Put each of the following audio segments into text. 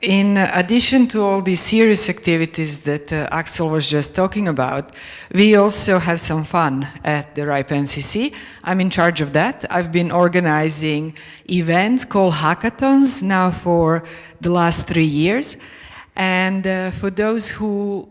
in addition to all these serious activities that Axel was just talking about, we also have some fun at the RIPE NCC. I'm in charge of that. I've been organizing events called hackathons now for the last 3 years. And for those who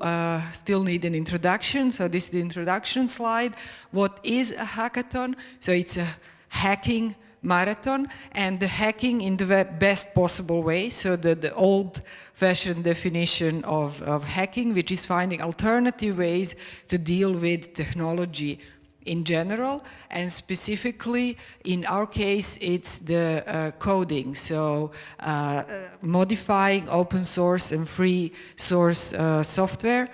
still need an introduction, so this is the introduction slide. What is a hackathon? So it's a hacking marathon, and the hacking in the best possible way. So the old-fashioned definition of hacking, which is finding alternative ways to deal with technology in general, and specifically in our case it's the coding, so modifying open source and free source software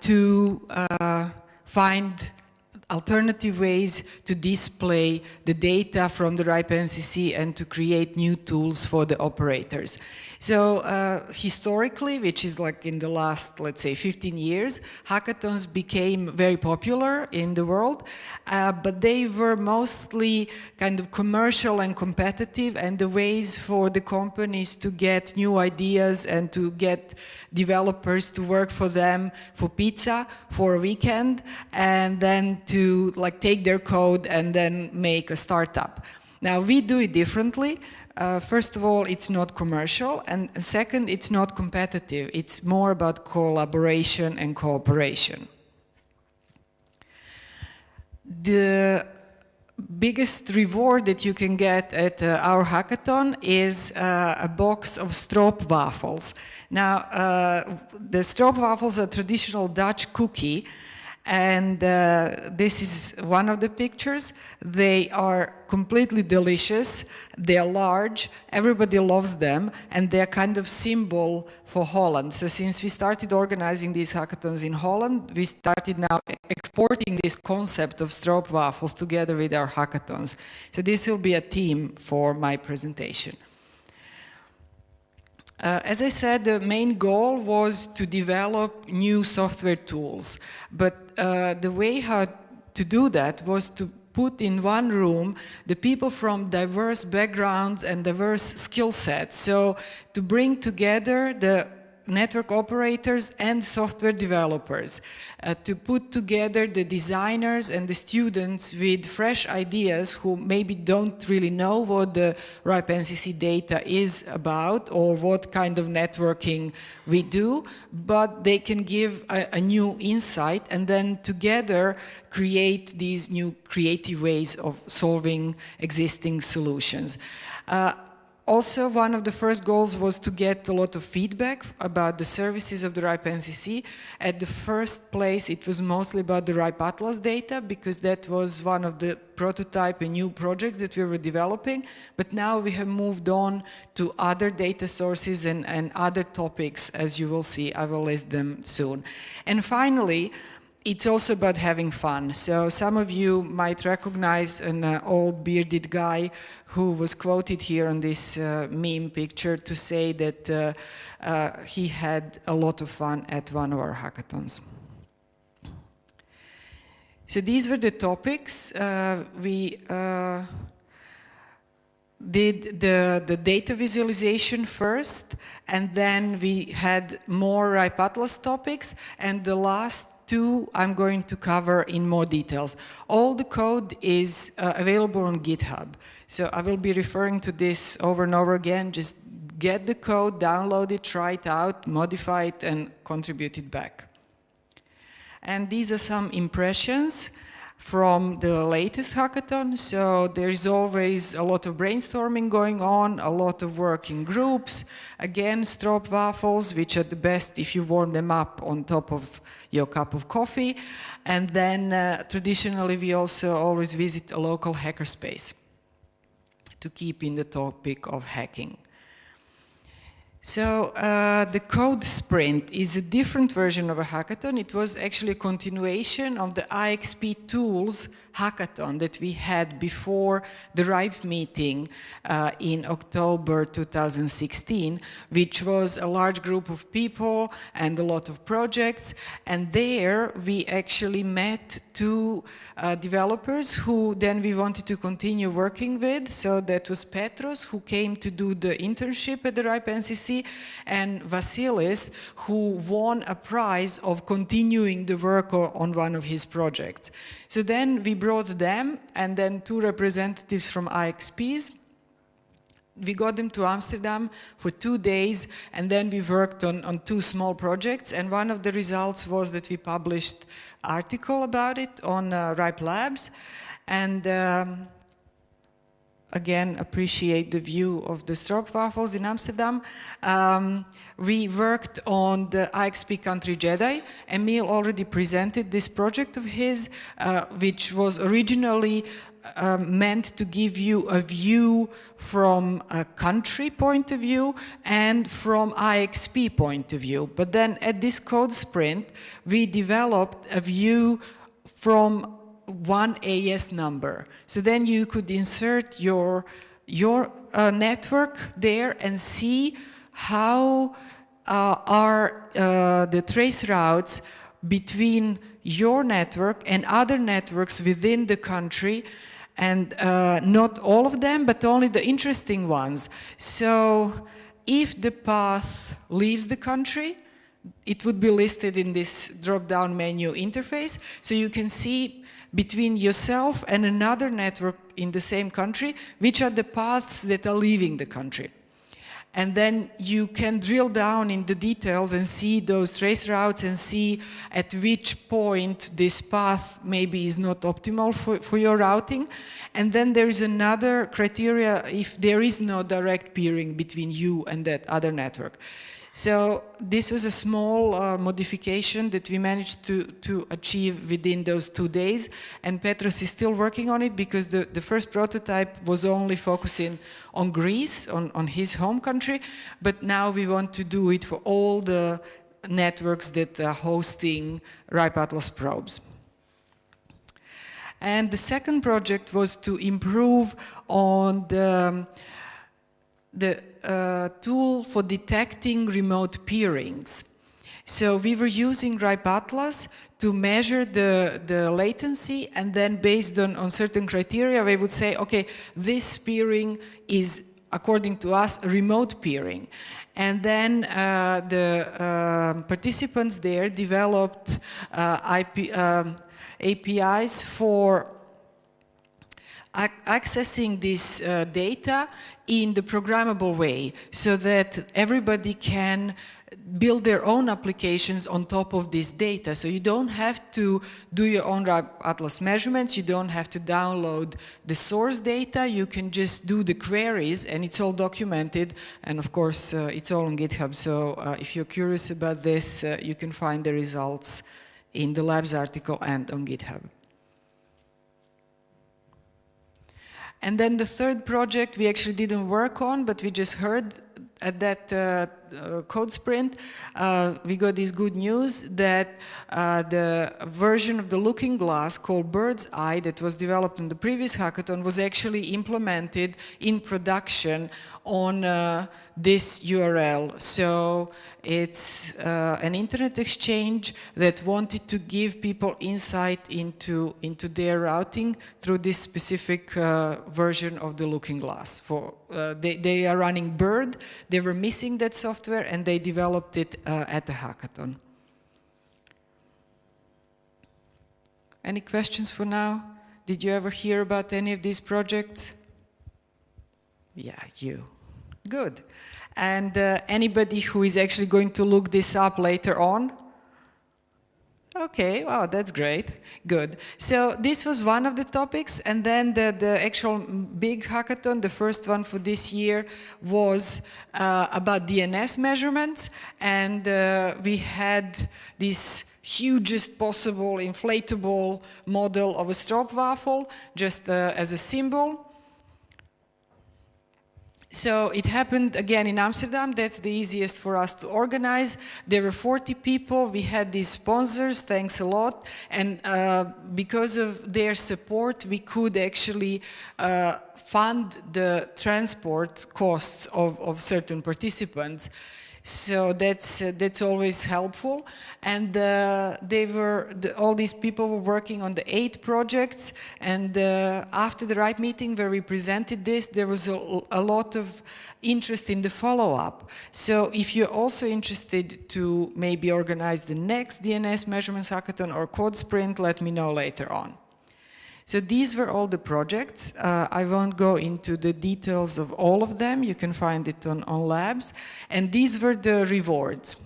to find alternative ways to display the data from the RIPE NCC and to create new tools for the operators. So historically, which is like in the last, let's say, 15 years, hackathons became very popular in the world, but they were mostly kind of commercial and competitive, and the ways for the companies to get new ideas and to get developers to work for them for pizza for a weekend, and then to like take their code and then make a startup. Now we do it differently. First of all, it's not commercial, and second, it's not competitive. It's more about collaboration and cooperation. The biggest reward that you can get at our hackathon is a box of stroopwafels. Now, the stroopwafels are traditional Dutch cookie, and this is one of the pictures. They are completely delicious, they are large, everybody loves them, and they're kind of symbol for Holland. So since we started organizing these hackathons in Holland, we started now exporting this concept of stroopwafels together with our hackathons. So this will be a theme for my presentation. As I said, the main goal was to develop new software tools, but the way how to do that was to put in one room the people from diverse backgrounds and diverse skill sets. So to bring together the network operators and software developers, to put together the designers and the students with fresh ideas who maybe don't really know what the RIPE NCC data is about or what kind of networking we do, but they can give a new insight and then together create these new creative ways of solving existing solutions. Also, one of the first goals was to get a lot of feedback about the services of the RIPE NCC. At the first place, it was mostly about the RIPE Atlas data, because that was one of the prototype and new projects that we were developing. But now we have moved on to other data sources and other topics, as you will see. I will list them soon. And finally, it's also about having fun. So some of you might recognize an old bearded guy who was quoted here on this meme picture to say that he had a lot of fun at one of our hackathons. So these were the topics. We did the data visualization first, and then we had more RIPE Atlas topics, and the last two I'm going to cover in more details. All the code is available on GitHub. So I will be referring to this over and over again. Just get the code, download it, try it out, modify it, and contribute it back. And these are some impressions from the latest hackathon. So there is always a lot of brainstorming going on, a lot of work in groups. Again, stroopwafels, which are the best if you warm them up on top of your cup of coffee. And then traditionally we also always visit a local hackerspace to keep in the topic of hacking. So the code sprint is a different version of a hackathon. It was actually a continuation of the IXP tools hackathon that we had before the RIPE meeting in October 2016, which was a large group of people and a lot of projects. And there we actually met two developers who then we wanted to continue working with. So that was Petros, who came to do the internship at the RIPE NCC, and Vasilis, who won a prize of continuing the work on one of his projects. So then we brought them and then two representatives from IXPs. We got them to Amsterdam for 2 days, and then we worked on two small projects, and one of the results was that we published an article about it on RIPE Labs, and again, appreciate the view of the stroopwafels in Amsterdam. We worked on the IXP country JEDI. Emil already presented this project of his, which was originally meant to give you a view from a country point of view and from IXP point of view. But then at this code sprint, we developed a view from one AS number. So then you could insert your network there and see how are the trace routes between your network and other networks within the country, and not all of them, but only the interesting ones. So if the path leaves the country, it would be listed in this drop-down menu interface, so you can see between yourself and another network in the same country, which are the paths that are leaving the country. And then you can drill down in the details and see those trace routes and see at which point this path maybe is not optimal for your routing. And then there is another criteria if there is no direct peering between you and that other network. So this was a small modification that we managed to achieve within those 2 days, and Petros is still working on it because the first prototype was only focusing on Greece, on his home country, but now we want to do it for all the networks that are hosting RIPE Atlas probes. And the second project was to improve on the tool for detecting remote peerings. So we were using RIPE Atlas to measure the latency, and then based on certain criteria, we would say, okay, this peering is, according to us, a remote peering. And then the participants there developed APIs for accessing this data in the programmable way, so that everybody can build their own applications on top of this data. So you don't have to do your own RIPE Atlas measurements, you don't have to download the source data, you can just do the queries, and it's all documented, and of course it's all on GitHub. So if you're curious about this, you can find the results in the labs article and on GitHub. And then the third project we actually didn't work on, but we just heard at that code sprint, we got this good news that the version of the looking glass called BirdsEye that was developed in the previous hackathon was actually implemented in production on this URL. So it's an internet exchange that wanted to give people insight into their routing through this specific version of the looking glass. They are running Bird, they were missing that software, and they developed it at the hackathon. Any questions for now? Did you ever hear about any of these projects? Yeah, you. Good. And anybody who is actually going to look this up later on? Okay, wow, that's great. Good. So this was one of the topics, and then the actual big hackathon, the first one for this year, was about DNS measurements, and we had this hugest possible inflatable model of a stroopwafel, just as a symbol. So it happened again in Amsterdam. That's the easiest for us to organize. There were 40 people. We had these sponsors, thanks a lot. And because of their support, we could actually fund the transport costs of certain participants. So that's always helpful. And all these people were working on the 8 projects. And after the RIPE meeting where we presented this, there was a lot of interest in the follow-up. So if you're also interested to maybe organize the next DNS Measurements Hackathon or Code Sprint, let me know later on. So these were all the projects. I won't go into the details of all of them. You can find it on Labs. And these were the rewards.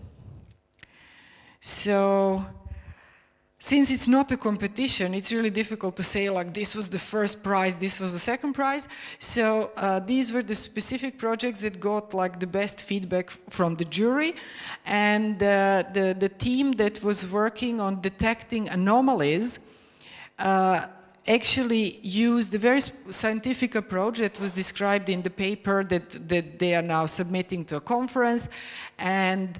So since it's not a competition, it's really difficult to say like this was the first prize, this was the second prize. So these were the specific projects that got like the best feedback from the jury. And the team that was working on detecting anomalies actually used a very scientific approach that was described in the paper that they are now submitting to a conference. And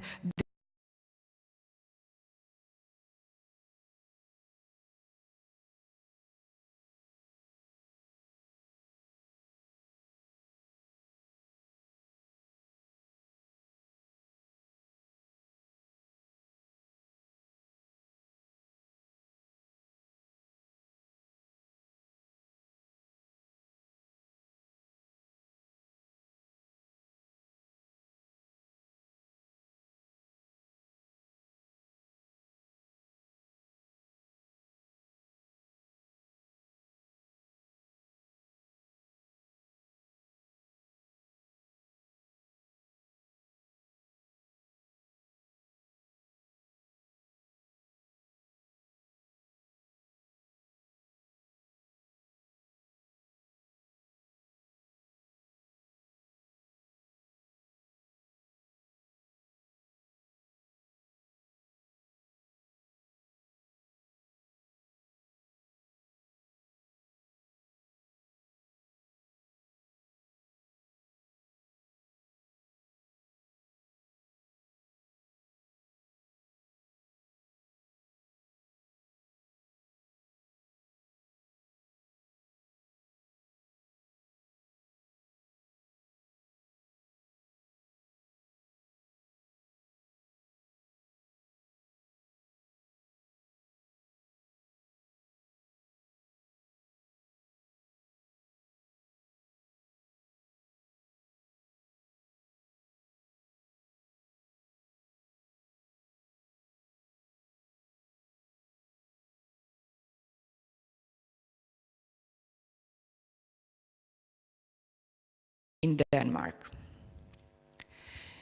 in Denmark.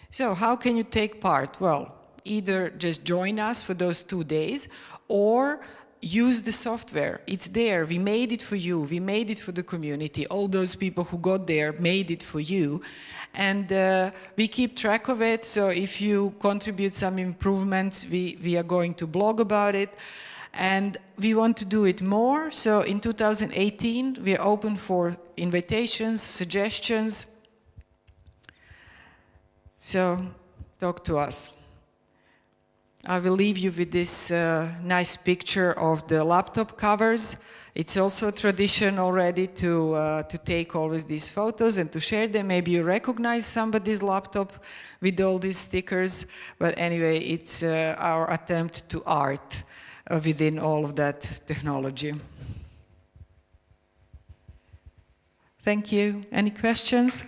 So how can you take part? Well, either just join us for those 2 days or use the software. It's there. We made it for you. We made it for the community. All those people who got there made it for you. And we keep track of it. So if you contribute some improvements, we are going to blog about it. And we want to do it more. So in 2018, we are open for invitations, suggestions. So talk to us. I will leave you with this nice picture of the laptop covers. It's also a tradition already to take always these photos and to share them. Maybe you recognize somebody's laptop with all these stickers. But anyway, it's our attempt to art within all of that technology. Thank you. Any questions?